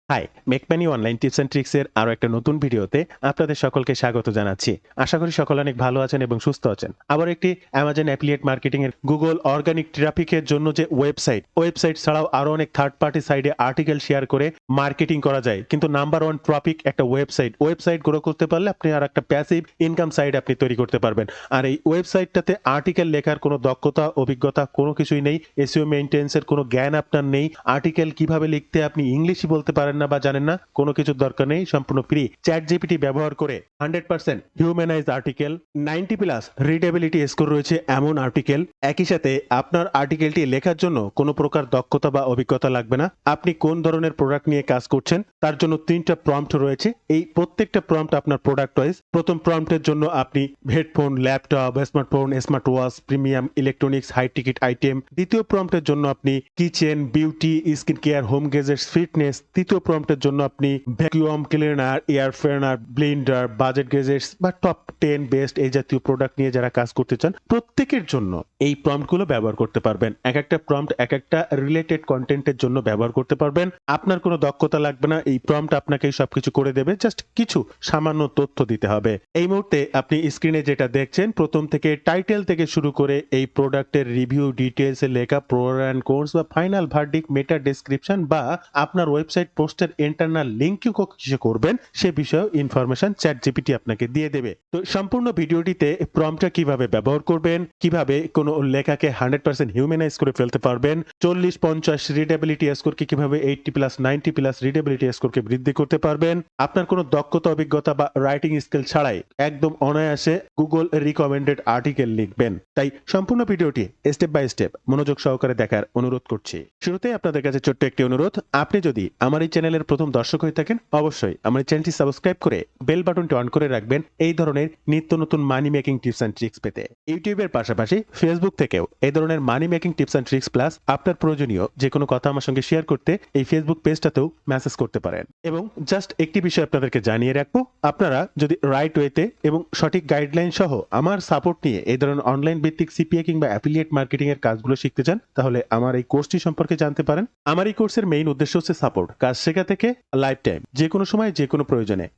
High, make money online tips and tricks এর আরো একটা নতুন ভিডিওতে আপনাদের সকলকে স্বাগত জানাচ্ছি। আশা করি সকলে অনেক ভালো আছেন এবং সুস্থ আছেন। আবার একটি অ্যামাজন অ্যাফিলিয়েট মার্কেটিং এর গুগল অর্গানিক ট্রাফিকের জন্য যে ওয়েবসাইট ছাড়াও আরো অনেক থার্ড পার্টি সাইডে আর্টিকেল শেয়ার করে মার্কেটিং করা যায়। কিন্তু নাম্বার ওয়ান টপিক একটা ওয়েবসাইট গ্রো করতে পারলে আপনি আর একটা প্যাসিভ ইনকাম সাইড আপনি তৈরি করতে পারবেন। আর এই ওয়েবসাইটটাতে আর্টিকেল লেখার কোনো দক্ষতা, অভিজ্ঞতা কোনো কিছুই নেই। এসইও মেইনটেন্স এর কোনো জ্ঞান আপনার নেই। আর্টিকেল কিভাবে লিখতে আপনি ইংলিশই বলতে পারেন না বা জানেন না, কোনো কিছুর দরকার নেই। সম্পূর্ণ ফ্রি চ্যাট জিপিটি ব্যবহার করে 100% humanise article, 90 plus readability score রয়েছে এমন আর্টিকেল। একই সাথে আপনার আর্টিকেলটি লেখার জন্য কোনো প্রকার দক্ষতা বা অভিজ্ঞতা লাগবে না। আপনি কোন ধরনের প্রোডাক্ট নিয়ে কাজ করছেন তার জন্য 3টা প্রম্পট রয়েছে। এই প্রত্যেকটা প্রম্পট আপনার প্রোডাক্ট ওয়াইজ। প্রথম প্রম্পটের জন্য আপনি headphone, laptop, smartphone, smart watch, premium electronics, high ticket item. দ্বিতীয় প্রম্পটের জন্য আপনি kitchen, beauty, skin care, home gadgets, fitness. তৃতীয় প্রম্পটের জন্য আপনি vacuum cleaner, air freshener, blender, budget gadgets বা টপ 10 বেস্ট এই জাতীয় প্রোডাক্ট নিয়ে যারা কাজ করতে চান প্রত্যেকের জন্য এই প্রম্পটগুলো ব্যবহার করতে পারবেন। এক একটা প্রম্পট এক একটা রিলেটেড কন্টেন্টের জন্য ব্যবহার করতে পারবেন। আপনার কোনো দক্ষতা লাগবে না, এই প্রম্পট আপনাকে সবকিছু করে দেবে। জাস্ট কিছু সামান্য তথ্য দিতে হবে। এই মুহূর্তে আপনি স্ক্রিনে যেটা দেখছেন, প্রথম থেকে টাইটেল থেকে শুরু করে এই প্রোডাক্টের রিভিউ ডিটেলস এ লেখা প্রো অ্যান্ড কোর্স বা ফাইনাল ভার্ডিক, মেটা ডেসক্রিপশন বা আপনার ওয়েবসাইট পোস্টের ইন্টারনাল লিংক কিছু করবেন সে বিষয়ে ইনফরমেশন চ্যাট জিপিটি আপনাকে দিয়ে দেবে। তো সম্পূর্ণ ভিডিওটিতে প্রম্পটটা কিভাবে ব্যবহার করবেন, কিভাবে কোনো লেখাকে 100% হিউম্যানাইজ করে ফেলতে পারবেন, 40-50 রিডেবিলিটি স্কোরকে কিভাবে 80 প্লাস 90 প্লাস রিডেবিলিটি স্কোরকে বৃদ্ধি করতে পারবেন, আপনার কোনো দক্ষতা, অভিজ্ঞতা বা রাইটিং স্কিল ছাড়াই একদম অনায়াসে গুগল রিকমেন্ডেড আর্টিকেল লিখবেন। তাই সম্পূর্ণ ভিডিওটি স্টেপ বাই স্টেপ মনোযোগ সহকারে দেখার অনুরোধ করছি। শুরুতে আপনাদের কাছে ছোট্ট একটি অনুরোধ, আপনি যদি আমার এই চ্যানেলের প্রথম দর্শক হয়ে থাকেন অবশ্যই আমার এই চ্যানেলটি সাবস্ক্রাইব করে বেল বাটনটি অন করে রাখবেন এই ধরনের নিত্য নতুন মানি মেকিং টিপস অ্যান্ড ট্রিক্স পেতে। ইউটিউবের পাশাপাশি ফেসবুক থেকেও এই ধরনের মানি making tips and tricks plus আপনার প্রয়োজনীয় যে কোনো কথা আমার সঙ্গে শেয়ার করতে এই ফেসবুক পেজটাতেও মেসেজ করতে পারেন। এবং জাস্ট একটি বিষয় আপনাদেরকে জানিয়ে রাখবো, আপনারা যদি রাইট ওয়েতে এবং সঠিক গাইডলাইন সহ আমার সাপোর্ট নিয়ে এই ধরনের অনলাইন ভিত্তিক সিপিএ কিংবা অ্যাফিলিয়েট মার্কেটিং এর কাজগুলো শিখতে চান তাহলে আমার এই কোর্সটি সম্পর্কে জানতে পারেন। আমার এই কোর্সের মেইন উদ্দেশ্য হচ্ছে সাপোর্ট, কাজ শেখা থেকে লাইফ টাইম, যে কোনো সময় যে কোনো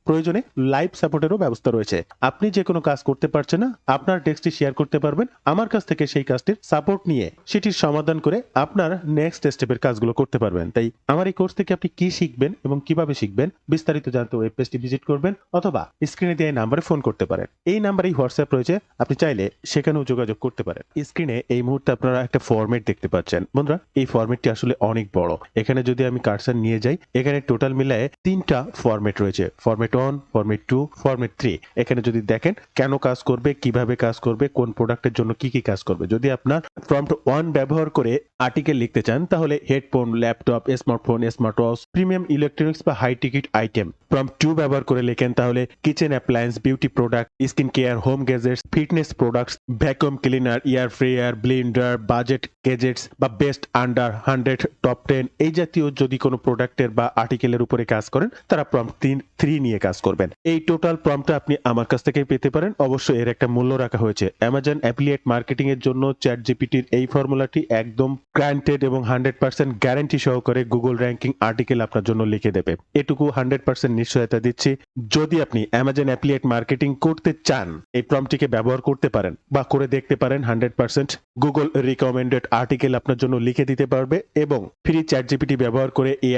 প্রয়োজনে লাইভ সাপোর্টেরও ব্যবস্থা রয়েছে। আপনি যে কোনো কাজ করতে পারছেন না, আপনার টেক্সটটি শেয়ার করতে পারবেন আমার কাছ থেকে, সেই কাজটির সাপোর্ট নিয়ে সেটির সমাধান করে আপনার নেক্সট স্টেপের কাজগুলো করতে পারবেন। তাই আমার এই কোর্স থেকে আপনি কি শিখবেন এবং কিভাবে শিখবেন বিস্তারিত জানতে ওয়েব পেজটি ভিজিট করবেন অথবা স্ক্রিনে দেওয়া নাম্বারে ফোন করতে পারেন। এই নাম্বারেই হোয়াটসঅ্যাপ রয়েছে, আপনি চাইলে সেখানেও যোগাযোগ করতে পারেন। স্ক্রিনে এই মুহূর্তে আপনারা একটা ফরম্যাট দেখতে পাচ্ছেন। বন্ধুরা, এই ফরম্যাটটি আসলে অনেক বড়। এখানে যদি আমি কার্সার নিয়ে যাই, এখানে টোটাল মিলায়ে 3টা ফরম্যাট রয়েছে, ফরম্যাট 1, ফরম্যাট 2, ফরম্যাট 3। এখানে যদি দেখেন কেন কাজ করবে, কিভাবে কাজ করবে, কোন প্রোডাক্টের জন্য কি কি কাজ করবে। যদি আপনার প্রম্পট 1 ব্যবহার করে আর্টিকেল লিখতে চান তাহলে headphone, laptop, smartphone, smart watch, premium electronics বা হাই টিকিট আইটেম। প্রম্পট 2 ব্যবহার করে লেখেন তাহলে kitchen appliance, beauty product, skin care, home gadgets, fitness products, vacuum cleaner, air fryer, Blender, budget gadgets বা বেস্ট আন্ডার 100, টপ 10 এই জাতীয় যদি কোনো প্রোডাক্টের বা আর্টিকেলের উপরে কাজ করেন তারা প্রম্পট 3 নিয়ে কাজ করবেন। এই টোটাল প্রম্পটটা আপনি আমার কাছ থেকে পেতে পারেন। অবশ্যই এর একটা মূল্য রাখা হয়েছে। অ্যামাজন অ্যাফিলিয়েট মার্কেটিং এর জন্য চ্যাট জিপিটির এই ফর্মুলাটি একদম গ্রান্টেড এবং 100% গ্যারান্টি সহকারে গুগল র্যাঙ্কিং আর্টিকেল আপনার জন্য লিখে দেবে। এটুকু 100% নিশ্চয়তা দিচ্ছি। যদি আপনি অ্যামাজন অ্যাফিলিয়েট মার্কেটিং করতে চান এই প্রম্পটটিকে ব্যবহার করতে পারেন বা করে দেখতে পারেন। 100% গুগল রিকমেন্ডেড আর্টিকেল আপনার জন্য লিখে দিতে পারবে এবং ফ্রি চ্যাট জিপিটি ব্যবহার করে এই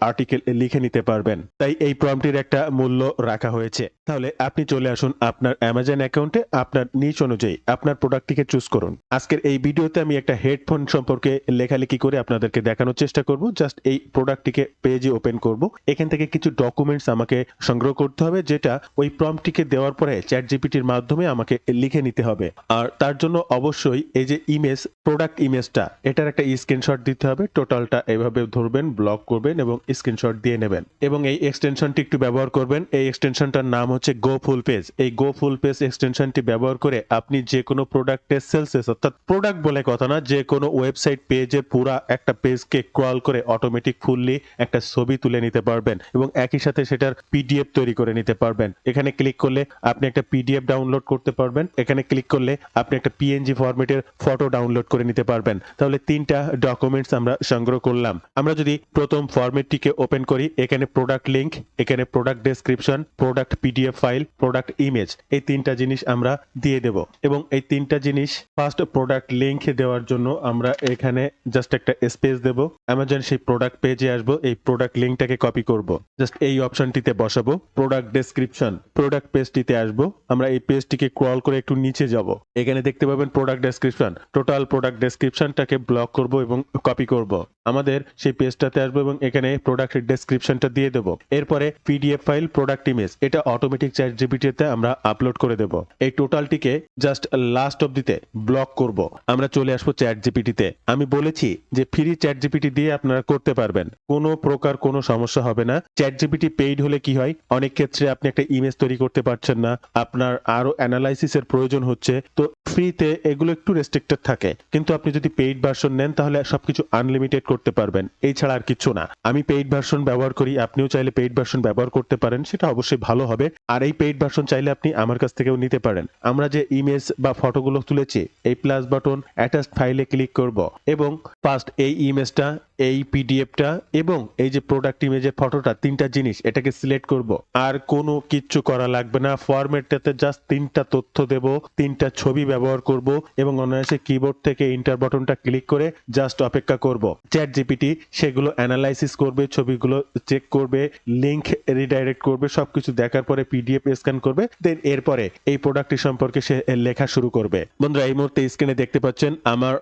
আর্টিকেল লিখে নিতে পারবেন। তাই এই প্রম্পটটির একটা মূল্য রাখা হয়েছে। তাহলে আপনি চলে আসুন আপনার অ্যামাজন অ্যাকাউন্টে, আপনার নিচ অনুযায়ী আপনার প্রোডাক্টটিকে চুজ করুন। আজকের এই ভিডিওতে আমি একটা হেডফোন সম্পর্কে লেখালেখি করে আপনাদেরকে দেখানোর চেষ্টা করব। জাস্ট এই প্রোডাক্টটিকে পেজে ওপেন করব। এখান থেকে কিছু ডকুমেন্টস আমাকে সংগ্রহ করতে হবে যেটা ওই প্রম্পটটিকে দেওয়ার পরে চ্যাট জিপিটির মাধ্যমে আমাকে লিখে নিতে হবে। আর তার জন্য অবশ্যই এই যে ইমেজ, প্রোডাক্ট ইমেজটা, এটার একটা স্ক্রিনশট দিতে হবে। টোটালটা এভাবে ধরবেন, ব্লক করবেন এবং স্ক্রিনশট দিয়ে নেবেন এবং এই এক্সটেনশনটি একটু ব্যবহার করবেন। এই এক্সটেনশনটার নাম হচ্ছে গো ফুল পেজ। এই গো ফুল পেজ এক্সটেনশনটি ব্যবহার করে আপনি যে কোনো প্রোডাক্টের সেলসেস অর্থাৎ প্রোডাক্ট বলে কথা না, যে কোনো ওয়েবসাইট পেজের পুরা একটা পেজকে ক্রল করে অটোমেটিক ফুললি একটা ছবি তুলে নিতে পারবেন এবং একই সাথে সেটার পিডিএফ তৈরি করে নিতে পারবেন। এখানে ক্লিক করলে আপনি একটা পিডিএফ ডাউনলোড করতে পারবেন, এখানে ক্লিক করলে আপনি একটা পিএনজি ফরম্যাটের ফটো ডাউনলোড করে নিতে পারবেন। তাহলে 3টা ডকুমেন্টস আমরা সংগ্রহ করলাম। আমরা যদি প্রথম ফরম্যাটটিকে ওপেন করি, এখানে প্রোডাক্ট লিংক, এখানে product description, product PDF file, product image, এই 3টা জিনিস আমরা দিয়ে দেব এবং এই 3টা জিনিস ফার্স্ট প্রোডাক্ট লিংক দেওয়ার জন্য আমরা এখানে জাস্ট একটা স্পেস দেব। অ্যামাজন সেই প্রোডাক্ট পেজে আসবো, এই প্রোডাক্ট লিংকটাকে কপি করব, জাস্ট এই অপশনটিতে বসাবো। প্রোডাক্ট ডেসক্রিপশন, প্রোডাক্ট পেজটিতে আসবো, আমরা এই পেজটিকে ক্রল করে একটু নিচে যাব, এখানে দেখতে পাবেন প্রোডাক্ট ডেসক্রিপশন। টোটাল প্রোডাক্ট ডেসক্রিপশনটাকে ব্লক করব এবং কপি করব। আমাদের সেই পেজটাতে আসবো এবং এখানে প্রোডাক্ট ডেসক্রিপশনটা দিয়ে দেবো। এরপরে পিডিএফ ফাইল, প্রোডাক্ট ইমেজ, এটা অটোমেটিক চ্যাট জিপিটিতে আমরা আপলোড করে দেব। এই টোটালটিকে জাস্ট লাস্ট অবধিতে ব্লক করব। আমরা চলে আসবো চ্যাট জিপিটিতে। আমি বলেছি যে ফ্রি চ্যাট জিপিটি দিয়ে আপনারা করতে পারবেন, কোনো প্রকার কোনো সমস্যা হবে না। চ্যাট জিপিটি পেইড হলে কি হয়, অনেক ক্ষেত্রে আপনি একটা ইমেজ তৈরি করতে পারছেন না, আপনার আরো অ্যানালাইসিসের প্রয়োজন হচ্ছে, তো ফ্রিতে এগুলো একটু রেস্ট্রিক্টেড থাকে, কিন্তু আপনি যদি পেইড ভার্সন নেন তাহলে সবকিছু আনলিমিটেড করতে পারবেন, এই ছাড়া আর কিছু না। আমি পেইড ভার্সন ব্যবহার করি, আপনিও চাইলে পেইড ভার্সন ব্যবহার করতে পারেন, সেটা অবশ্যই ভালো হবে। আর এই পেইড ভার্সন চাইলে আপনি আমার কাছ থেকেও নিতে পারেন। আমরা যে ইমেজ বা ফটোগুলো তুলেছি, এই প্লাস বাটন অ্যাটাচড ফাইলে ক্লিক করব এবং ফার্স্ট এই ইমেজটা, এই পিডিএফটা এবং এই যে প্রোডাক্ট ইমেজের ফটোটা, 3টা জিনিস এটাকে সিলেক্ট করব। আর কোনো কিচ্ছু করা লাগবে না, ফরম্যাটটাতে জাস্ট 3টা তথ্য দেব, 3টা ছবি ব্যবহার করব এবং অনায়াসে কিবোর্ড থেকে এন্টার বাটনটা ক্লিক করে জাস্ট অপেক্ষা করব। চ্যাট জিপিটি সেগুলো অ্যানালাইসিস করবে, ছবিগুলো চেক করবে, লিংক রিডাইরেক্ট করবে, সবকিছু দেখার পরে পিডিএফ স্ক্যান করবে, দেন এরপরে এই প্রোডাক্টটি সম্পর্কে সে লেখা শুরু করবে। বন্ধুরা, এই মুহূর্তে স্ক্রিনে দেখতে পাচ্ছেন আমার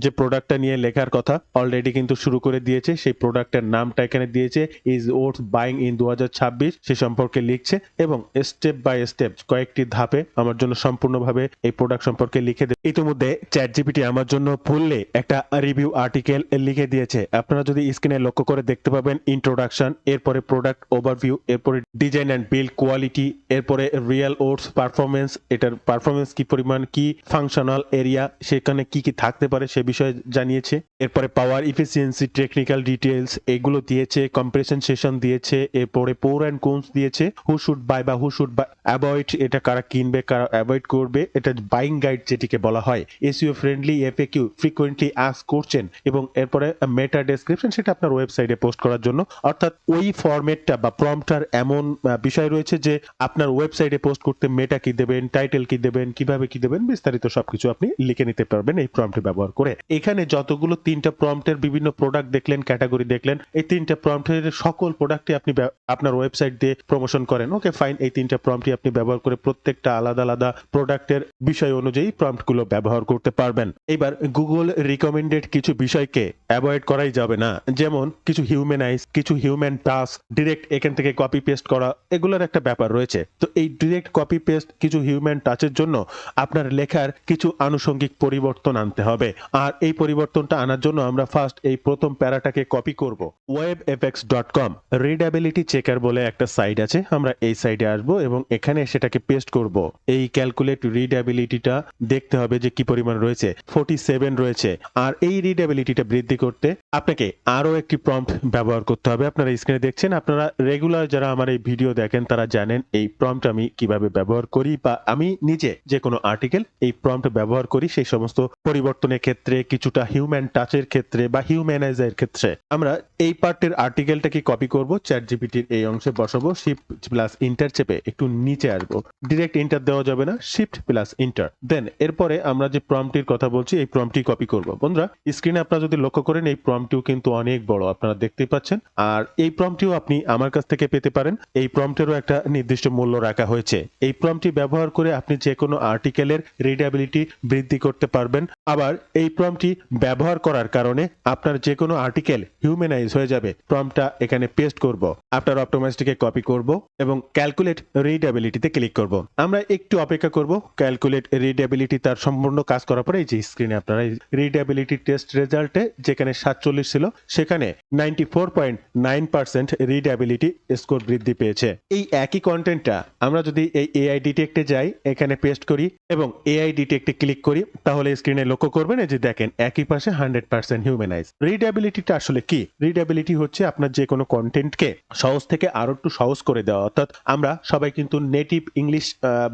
যে প্রোডাক্টটা নিয়ে লেখার কথা অলরেডি কিন্তু শুরু করে দিয়েছে। সেই প্রোডাক্টের নামটা এখানে দিয়েছে, ইজ ওয়ার্থ বাইং ইন 2026, সে সম্পর্কে লিখছে এবং স্টেপ বাই স্টেপ কয়েকটি ধাপে আমার জন্য সম্পূর্ণভাবে এই প্রোডাক্ট সম্পর্কে লিখে দেবে। ইতিমধ্যে চ্যাট জিপিটি আমার জন্য ফুললি একটা রিভিউ আর্টিকেল লিখে দিয়েছে। আপনারা যদি স্ক্রিনে লক্ষ্য করে দেখতে পাবেন, ইন্ট্রোডাকশন, এরপরে প্রোডাক্ট ওভারভিউ, এরপরে ডিজাইন এন্ড বিল্ড কোয়ালিটি, এরপরে রিয়েল ওটস পারফরমেন্স, এটার পারফরমেন্স কি পরিমাণ, কি ফাংশনাল এরিয়া, সেখানে কি কি থাকতে পারে সে বিষয়ে জানিয়েছে। এরপরে পাওয়ার ইফিসিয়েন্সি, টেকনিক্যাল ডিটেইলস এগুলো দিয়েছে, কম্পারিজন সেশন দিয়েছে, এরপরে প্রো এন্ড কনস দিয়েছে, হু শুড বাই বা হু শুড অ্যাভয়েড, এটা কারা কিনবে কারা অ্যাভয়েড করবে, এটা বাইং গাইড যেটিকে বলা হয়, SEO friendly, FAQ, frequently ask question এবং এরপরে মেটা ডেসক্রিপশন, সেটা আপনার ওয়েবসাইটে পোস্ট করার জন্য। অর্থাৎ ওই ফরম্যাটটা বা প্রম্পটার এমন বিষয় রয়েছে যে আপনার ওয়েবসাইটে পোস্ট করতে মেটা কি দেবেন, টাইটেল কি দেবেন, কিভাবে কি দেবেন, বিস্তারিত সবকিছু আপনি লিখে নিতে পারবেন এই প্রম্পট ব্যবহার করে। এখানে যতগুলো 3টা প্রম্পটের বিভিন্ন প্রোডাক্ট দেখলেন, ক্যাটাগরি দেখলেন, এই 3টা প্রম্পটের সকল প্রোডাক্টই আপনি আপনার ওয়েবসাইট দিয়ে প্রমোশন করেন, ওকে ফাইন। এই 3টা প্রম্পটই আপনি ব্যবহার করে প্রত্যেকটা আলাদা আলাদা প্রোডাক্টের বিষয় অনুযায়ী প্রম্পটগুলো ব্যবহার করতে পারবেন। এবার গুগল রিকমেন্ডেড কিছু বিষয়কে অ্যাভয়েড করাই যাবে না, যেমন কিছু হিউম্যানাইজ, কিছু হিউম্যান টাস্ক, ডিরেক্ট এখান থেকে কপি পেস্ট করা, এগুলোর একটা ব্যাপার রয়েছে। তো এই ডিরেক্ট কপি পেস্ট, কিছু হিউম্যান টাচের জন্য আপনার লেখার কিছু আনুষঙ্গিক পরিবর্তন আনতে হবে। আর এই পরিবর্তনটা আনার জন্য আমরা ফার্স্ট এই প্রথম প্যারাটাকে কপি করব। webfx.com রিডেবিলিটি চেকার বলে একটা সাইট আছে, আমরা এই সাইডে আসব এবং এখানে সেটাকে পেস্ট করব। এই ক্যালকুলেট রিডেবিলিটিটা দেখতে হবে যে কি পরিমাণ রয়েছে, 47 রয়েছে। আর এই রিডেবিলিটিটা বৃদ্ধি করতে আপনাকে আরো একটি প্রম্পট ব্যবহার করতে হবে। আপনারা স্ক্রিনে দেখছেন, আপনারা রেগুলার যারা আমার এই ভিডিও দেখেন তারা জানেন এই প্রম্পট আমি কিভাবে ব্যবহার করি, বা আমি নিজে যে কোনো আর্টিকেল এই প্রম্পট ব্যবহার করি সেই সমস্ত পরিবর্তনের ক্ষেত্রে, কিছুটা হিউম্যান টাচের ক্ষেত্রে বা হিউম্যানাইজের ক্ষেত্রে। আমরা এই পার্টের আর্টিকেলটাকে কপি করব, চ্যাট জিপিটির এই অংশে বসাবো, শিফট প্লাস ইন্টার চেপে একটু নিচে আসবো, ডিরেক্ট ইন্টার দেওয়া যাবে না, শিফট প্লাস ইন্টার। দেন এরপরে আমরা যে প্রম্পটির কথা বলছি এই প্রম্পটটি কপি করব। বন্ধুরা, স্ক্রিনে আপনারা যদি লক্ষ্য করেন এই প্রম্পটটিও কিন্তু অনেক বড়, আপনারা দেখতেই পাচ্ছেন। আর এই প্রম্পটটিও আপনি আমার কাছ থেকে পেতে পারেন, এই প্রম্পটেরও একটা নির্দিষ্ট মূল্য রাখা হয়েছে। এই প্রম্পটটি ব্যবহার করে আপনি যে কোনো আর্টিকেলের রিডেবিলিটি বৃদ্ধি করতে পারবেন। আবার এই প্রম্পটটি ব্যবহার করার কারণে আপনার যে কোনো আর্টিকেল হিউম্যানাইজ হয়ে যাবে। প্রম্পটটা এখানে পেস্ট করব। আফটার ফিল্টার অপটোমাইজটিকে কপি করব এবং ক্যালকুলেট রিডেবিলিটিতে ক্লিক করব। আমরা একটু অপেক্ষা করব ক্যালকুলেট রিডেবিলিটি তার সম্পূর্ণ কাজ করার পরে এই যে স্ক্রিনে আপনারা রিডেবিলিটি টেস্ট রেজাল্টে যেখানে 47 ছিল সেখানে 94.9% রিডেবিলিটি স্কোর বৃদ্ধি পেয়েছে। এই একই কন্টেন্টটা আমরা যদি এই এআই ডিটেক্টে যাই, এখানে পেস্ট করি এবং এআই ডিটেক্টে ক্লিক করি, তাহলে স্ক্রিনে লক্ষ্য করবেন এই যে দেখেন একই পাশে 100% হিউম্যানাইজ। রিডেবিলিটিটা আসলে কি? রিডেবিলিটি হচ্ছে আপনার যে কোনো কন্টেন্টকে সহজ থেকে আরো একটু সহজ করে দেওয়া। অর্থাৎ আমরা সবাই কিন্তু নেটিভ ইংলিশ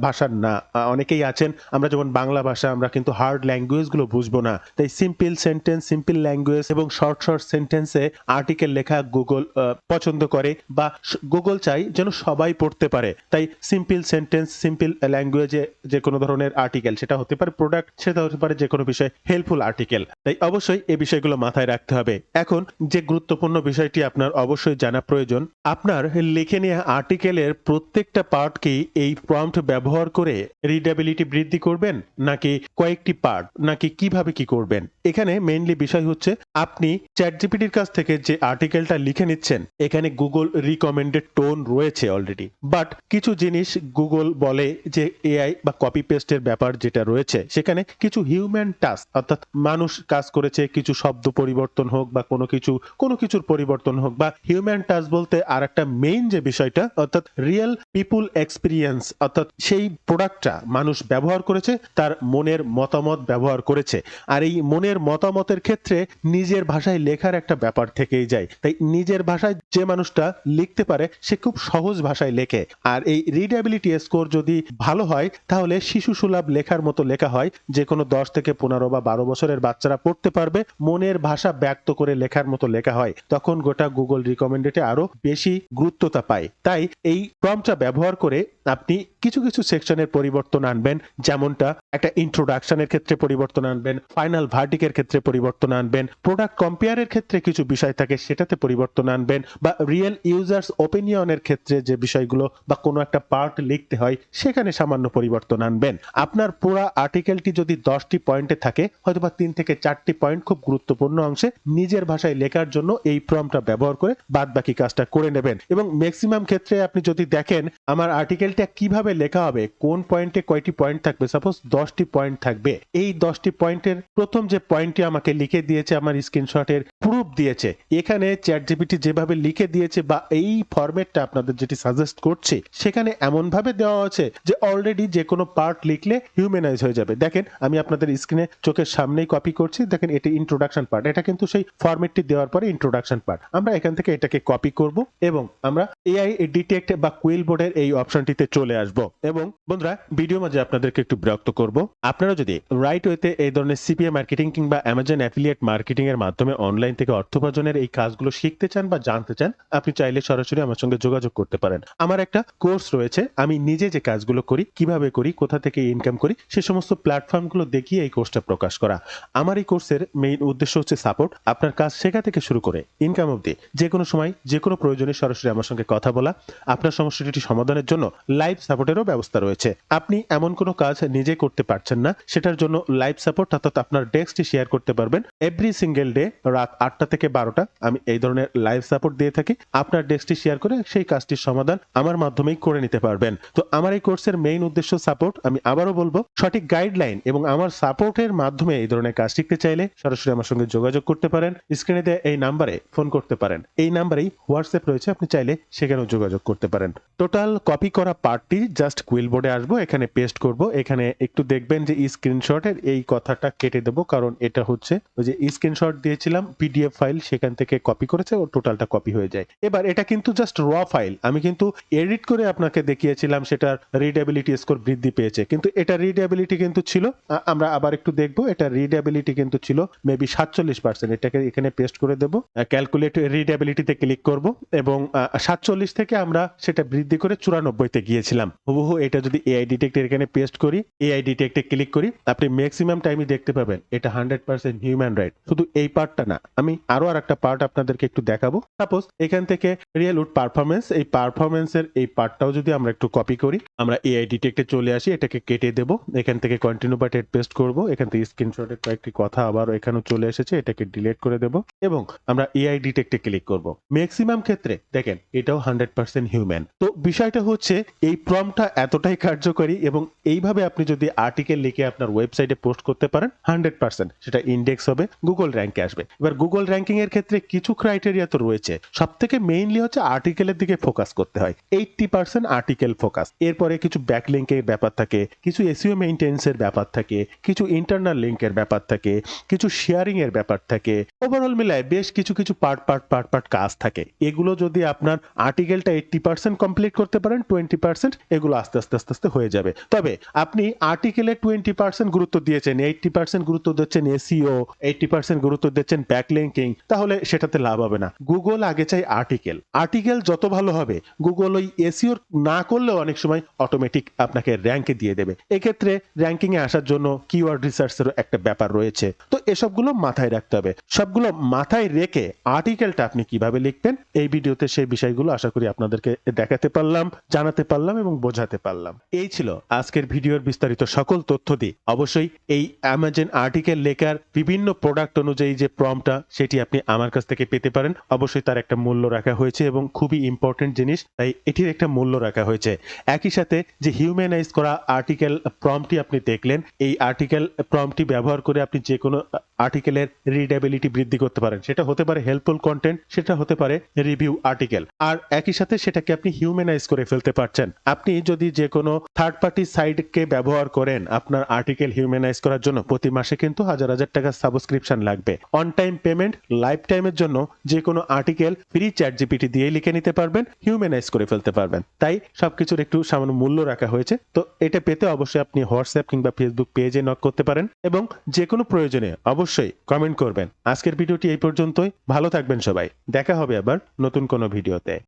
ভাষার না, অনেকেই আছেন আমরা যেমন বাংলা ভাষা আমরা কিন্তু হার্ড ল্যাঙ্গুয়েজ গুলো বুঝবো না, তাই সিম্পল সেন্টেন্স, সিম্পল ল্যাঙ্গুয়েজ এবং শর্ট শর্ট সেন্টেন্সে আর্টিকেল লেখা গুগল পছন্দ করে বা গুগল চাই যেন সবাই পড়তে পারে। তাই সিম্পল সেন্টেন্স, সিম্পল ল্যাঙ্গুয়েজে যে কোনো ধরনের আর্টিকেল, সেটা হতে পারে প্রোডাক্ট, সেটা হতে পারে যে কোনো বিষয় হেল্পফুল আর্টিকেল। তাই অবশ্যই এই বিষয়গুলো মাথায় রাখতে হবে। এখন যে গুরুত্বপূর্ণ বিষয়টি আপনার অবশ্যই জানা প্রয়োজন, আপনার লিখে নেওয়া আর্টিকেলের প্রত্যেকটা পার্টকেই এই প্রম্পট ব্যবহার করে রিডেবিলিটি বৃদ্ধি করবেন নাকি কয়েকটি পার্ট, নাকি কিভাবে কি করবেন। এখানে মেইনলি বিষয় হচ্ছে আপনি চ্যাটজিপিটির কাছ থেকে যে আর্টিকেলটা লিখে নিচ্ছেন, এখানে গুগল রিকমেন্ডেড টোন রয়েছে অলরেডি, বাট কিছু জিনিস গুগল বলে যে এআই বা কপি পেস্টের ব্যাপার যেটা রয়েছে সেখানে কিছু হিউম্যান টাচ, অর্থাৎ মানুষ কাজ করেছে, কিছু শব্দ পরিবর্তন হোক বা কোনো কিছুর পরিবর্তন হোক, বা হিউম্যান টাচ বলতে আর একটা মেইন যে বিষয়টা অর্থাৎ রিয়েল পিপুল এক্সপিরিয়েন্স, অর্থাৎ সেই প্রোডাক্টটা মানুষ ব্যবহার করেছে, তার মনের মতামত ব্যবহার করেছে। আর এই মনের মতামতের ক্ষেত্রে নিজের ভাষায় লেখার একটা ব্যাপার থেকেই যায়। তাই নিজের ভাষায় যে মানুষটা লিখতে পারে সে খুব সহজ ভাষায় লেখে। আর এই রিডেবিলিটি স্কোর যদি ভালো হয় তাহলে শিশু সুলভ লেখার মতো লেখা হয়, যে কোনো 10 থেকে 15 বা 12 বছরের বাচ্চারা পড়তে পারবে, মনের ভাষা ব্যক্ত করে লেখার মতো লেখা হয়, তখন গোটা গুগল রিকমেন্ডেডে আরো বেশি গুরুত্বতা পায়। তাই এই প্রম্পটটা ব্যবহার করে আপনি কিছু কিছু সেকশনের পরিবর্তন আনবেন, যেমনটা একটা ইন্ট্রোডাকশনের ক্ষেত্রে পরিবর্তন আনবেন, ফাইনাল ভার্ডিকের ক্ষেত্রে পরিবর্তন আনবেন, প্রোডাক্ট কম্পেয়ারের ক্ষেত্রে কিছু বিষয় থাকে সেটাতে পরিবর্তন আনবেন, বা রিয়েল ইউজার্স ওপিনিয়নের ক্ষেত্রে যে বিষয়গুলো বা কোনো একটা পার্ট লিখতে হয় সেখানে সামান্য পরিবর্তন আনবেন। আপনার পুরো আর্টিকেলটি যদি 10টি পয়েন্টে থাকে, হয়তোবা 3 থেকে 4টি পয়েন্ট খুব গুরুত্বপূর্ণ অংশে নিজের ভাষায় লেখার জন্য এই প্রম্পটটা ব্যবহার করে বাদ বাকি কাজটা করে নেবেন। এবং ম্যাক্সিমাম ক্ষেত্রে আপনি যদি দেখেন আমার আর্টিকেলটা কিভাবে লেখা হবে, কোন পয়েন্টে কয়টি পয়েন্ট থাকবে, সাপোজ 10টি পয়েন্ট থাকবে, এই 10টি পয়েন্টের প্রথম যে পয়েন্টটি আমাকে লিখে দিয়েছে, আমার স্ক্রিনশটের প্রুফ দিয়েছে, এখানে চ্যাটজিপিটি যেভাবে লিখে দিয়েছে বা এই ফরম্যাটটা আপনাদের যেটি সাজেস্ট করছে সেখানে এমন ভাবে দেওয়া আছে যে অলরেডি যে কোনো পার্ট লিখলে হিউম্যানাইজ হয়ে যাবে। দেখেন আমি আপনাদের স্ক্রিনে চোখের সামনেই কপি করছি, দেখেন এটি ইন্ট্রোডাকশন পার্ট, এটা কিন্তু সেই ফরম্যাটটি দেওয়ার পরে ইন্ট্রোডাকশন পার্ট। আমরা এখান থেকে এটাকে কপি করব এবং আমরা এআই ডিটেক্ট বা কুইল বোর্ডের এই অপশনটিতে চলে আসব। এবং বন্ধুরা ভিডিও মাঝে আপনাদেরকে একটু বিরক্ত করব, আপনারা যদি রাইট ওয়েতে এই ধরনের সিপিএ মার্কেটিং কিংবা অ্যামাজন অ্যাফিলিয়েট মার্কেটিং এর মাধ্যমে অনলাইন থেকে অর্থ উপার্জনের এই কাজগুলো শিখতে চান বা জানতে চান, আপনি চাইলে সরাসরি আমার সঙ্গে যোগাযোগ করতে পারেন। আমার একটা কোর্স রয়েছে, আমি নিজে যে কাজগুলো করি, কিভাবে করি, কোথা থেকে ইনকাম করি, সে সমস্ত প্ল্যাটফর্মগুলো দেখিয়ে এই কোর্সটা প্রকাশ করা। আমার এই কোর্সের মেইন উদ্দেশ্য হচ্ছে সাপোর্ট, আপনার কাজ শেখা থেকে শুরু করে ইনকাম অবধি যে কোনো সময় যে কোনো প্রয়োজনে সরাসরি আমার সঙ্গে কথা বলা, আপনার সমস্যাটি সমাধানের জন্য লাইভ সাপোর্টেরও ব্যবস্থা রয়েছে। আপনি এমন কোনো কাজ নিজে করতে পারছেন না, সেটার জন্য লাইভ সাপোর্ট অর্থাৎ আপনার ডেস্কটি শেয়ার করতে পারবেন। এভরি সিঙ্গেল ডে রাত 8টা থেকে 12টা আমি এই ধরনের লাইভ সাপোর্ট দিয়ে থাকি। আপনার ডেস্কটি শেয়ার করে সেই কাজটির সমাধান আমার মাধ্যমেই করে নিতে পারবেন। তো আমার এই কোর্সের মেইন উদ্দেশ্য সাপোর্ট। আমি আবারও বলবো, সঠিক গাইডলাইন এবং আমার সাপোর্টের মাধ্যমে এই ধরনের কাজ শিখতে চাইলে সরাসরি আমার সঙ্গে যোগাযোগ করতে পারেন। স্ক্রিনে দেওয়া এই নাম্বারে ফোন করতে পারেন, এই নাম্বারেই হোয়াটসঅ্যাপ রয়েছে, আপনি চাইলে সেখানেও যোগাযোগ করতে পারেন। টোটাল কপি করা পার্টটি জাস্ট কুইল বোর্ডে আসবো, এখানে পেস্ট করব। এখানে একটু দেখবেন যে স্ক্রিনশটের এই কথাটা কেটে দেবো, কারণ এটা হচ্ছে ওই যে স্ক্রিনশট দিয়েছিলাম পিডিএফ ফাইল, সেখান থেকে কপি করেছে ও টোটালটা কপি হয়ে যায়। এবার এটা কিন্তু জাস্ট র ফাইল, আমি কিন্তু এডিট করে আপনাকে দেখিয়েছিলাম সেটার রিডেবিলিটি স্কোর বৃদ্ধি পেয়েছে, কিন্তু এটা রিডেবিলিটি কিন্তু ছিল, আমরা আবার একটু দেখবো, এটা রিডেবিলিটি কিন্তু ছিল মেবি 47%। এটাকে এখানে পেস্ট করে দেবো, ক্যালকুলেট রিডেবিলিটিতে ক্লিক করব এবং 47 থেকে আমরা সেটা বৃদ্ধি করে 94-তে গিয়েছিলাম। হুবহু এটা যদি এআই ডিটেক্টের এখানে পেস্ট করি, এআই ডিটেক্টে ক্লিক করি, আপনি ম্যাক্সিমাম টাইমই দেখতে পাবেন এটা 100% হিউম্যান রাইট। শুধু এই পার্টটা না, আমি আরো আরেকটা পার্ট আপনাদেরকে একটু দেখাবো। সাপোজ এখান থেকে রিয়েল উড পারফরমেন্স, এই পারফরমেন্সের এই পার্টটাও যদি আমরা একটু কপি করি, আমরা এআই ডিটেক্টে চলে আসি, এটাকে কেটে দেব, এখান থেকে কন্টিনিউ বা টেক্সট পেস্ট করব, এখান থেকে স্ক্রিনশটের কয়েকটি কথা আবার এখানেও চলে এসেছে, এটাকে ডিলিট করে দেব এবং আমরা এআই ডিটেক্টে ক্লিক করব। ম্যাক্সিমাম ক্ষেত্রে দেখেন এটাও 100% হিউম্যান। তো বিষয়টা হচ্ছে এই প্রম্পটটা এতটাই কার্যকরী এবং এইভাবে আপনি যদি আর্টিকেল লিখে আপনার ওয়েবসাইটে পোস্ট করতে পারেন 100% সেটা ইন্ডেক্স হবে, গুগল র্যাঙ্কে আসবে। এবার গুগল র্যাঙ্কিং এর ক্ষেত্রে কিছু ক্রাইটেরিয়া তো রয়েছে, সব থেকে মেইনলি হচ্ছে আর্টিকেলের দিকে ফোকাস করতে হয়, 80% আর্টিকেল ফোকাস। এরপরে কিছু ব্যাকলিঙ্কের ব্যাপার থাকে, কিছু এসইও মেইনটেন্সের ব্যাপার থাকে, কিছু ইন্টারনাল লিঙ্কের ব্যাপার থাকে, কিছু শেয়ারিং এর ব্যাপার থাকে, ওভারঅল মিলায় বেশ কিছু কিছু পার্ট কাজ থাকে। এগুলো যদি আপনার আর্টিকেলটা 80% কমপ্লিট করতে পারেন, 20% এগুলো আস্তে আস্তে আস্তে আস্তে হয়ে যাবে। তবে আপনি আর্টিকেলে 20% গুরুত্ব দিয়েছেন, 80% গুরুত্ব দিচ্ছেন এসইও, 80% গুরুত্ব দিচ্ছেন ব্যাকলিঙ্কিং, তাহলে সেটাতে লাভ হবে না। গুগল আগে চাই আর্টিকেল। আর্টিকেল যত ভালো হবে গুগল ওই এসইও না করলেও অনেক সময় অটোমেটিক আপনাকে র্যাঙ্কে দিয়ে দেবে। এক্ষেত্রে র্যাঙ্কিং এ আসার জন্য কিওয়ার্ড রিসার্চেরও একটা ব্যাপার রয়েছে। তো এসবগুলো মাথায় রাখতে হবে। সবগুলো মাথায় রেখে আর্টিকেলটা আপনি কিভাবে লিখবেন এই ভিডিওতে সেই বিষয়গুলো আশা করি আপনাদেরকে দেখাতে পারলাম, জানাতে পারলাম এবং বোঝাতে পারলাম। এই ছিল আজকের ভিডিওর বিস্তারিত সকল তথ্য দিয়ে। অবশ্যই এই অ্যামাজন আর্টিকেল লেখার বিভিন্ন প্রোডাক্ট অনুযায়ী যে প্রম্পটটা সেটি আপনি আমার কাছ থেকে পেতে পারেন। অবশ্যই তার একটা মূল্য রাখা হয়েছে এবং খুবই ইম্পর্টেন্ট জিনিস, তাই এটির একটা মূল্য রাখা হয়েছে। একই সাথে যে হিউম্যানাইজ করা আর্টিকেল প্রম্পটটি আপনি দেখলেন, এই আর্টিকেল প্রম্পটটি ব্যবহার করে আপনি যে কোনো আর্টিকেলের রিডেবিলিটি বৃদ্ধি করতে পারেন। সেটা হতে পারে হেল্পফুল কন্টেন্ট, সেটা হতে পারে রিভিউ আর্টিকেল, আর একই সাথে সেটাকে আপনি হিউম্যানাইজ করে ফেলতে পারছেন। আপনি যদি যে কোনো থার্ড পার্টি সাইটকে ব্যবহার করেন আপনার আর্টিকেল হিউম্যানাইজ করার জন্য, প্রতি মাসে কিন্তু হাজার হাজার টাকা সাবস্ক্রিপশন লাগবে। অন টাইম পেমেন্ট, লাইফ টাইমের জন্য যে কোনো আর্টিকেল ফ্রি চ্যাট জিপিটি দিয়ে লিখে নিতে পারবেন, হিউম্যানাইজ করে ফেলতে পারবেন। তাই সবকিছুর একটু সামান্য মূল্য রাখা হয়েছে। তো এটা পেতে অবশ্যই আপনি হোয়াটসঅ্যাপ কিংবা ফেসবুক পেজে নক করতে পারেন এবং যে কোনো প্রয়োজনে অবশ্যই কমেন্ট করবেন। আজকের ভিডিওটি এই পর্যন্তই। ভালো থাকবেন সবাই, দেখা হবে আবার নতুন কোনো ভিডিওতে।